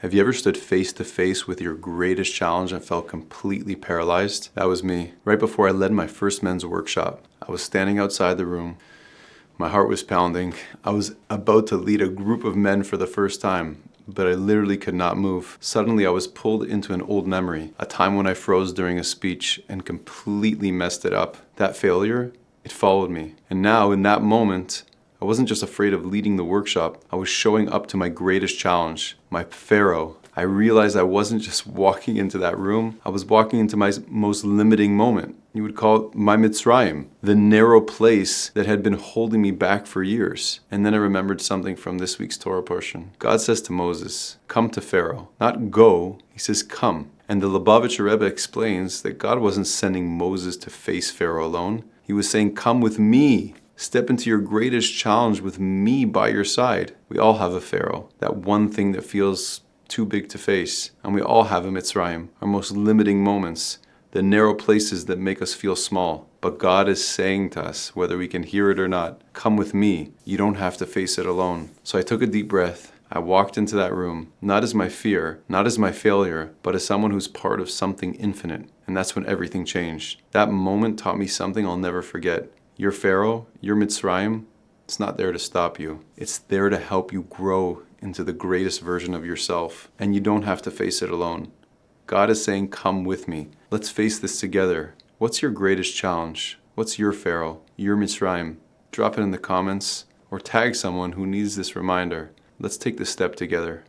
Have you ever stood face to face with your greatest challenge and felt completely paralyzed? That was me. Right before I led my first men's workshop, I was standing outside the room. My heart was pounding. I was about to lead a group of men for the first time, but I literally could not move. Suddenly, I was pulled into an old memory, a time when I froze during a speech and completely messed it up. That failure, it followed me. And now, in that moment, I wasn't just afraid of leading the workshop, I was showing up to my greatest challenge, my Pharaoh. I realized I wasn't just walking into that room, I was walking into my most limiting moment. You would call it my Mitzrayim, the narrow place that had been holding me back for years. And then I remembered something from this week's Torah portion. God says to Moses, come to Pharaoh. Not go, he says come. And the Lubavitcher Rebbe explains that God wasn't sending Moses to face Pharaoh alone. He was saying, come with me. Step into your greatest challenge with me by your side. We all have a Pharaoh, that one thing that feels too big to face. And we all have a Mitzrayim, our most limiting moments, the narrow places that make us feel small. But God is saying to us, whether we can hear it or not, come with me. You don't have to face it alone. So I took a deep breath. I walked into that room, not as my fear, not as my failure, but as someone who's part of something infinite. And that's when everything changed. That moment taught me something I'll never forget. Your Pharaoh, your Mitzrayim, it's not there to stop you. It's there to help you grow into the greatest version of yourself. And you don't have to face it alone. God is saying, come with me. Let's face this together. What's your greatest challenge? What's your Pharaoh, your Mitzrayim? Drop it in the comments or tag someone who needs this reminder. Let's take this step together.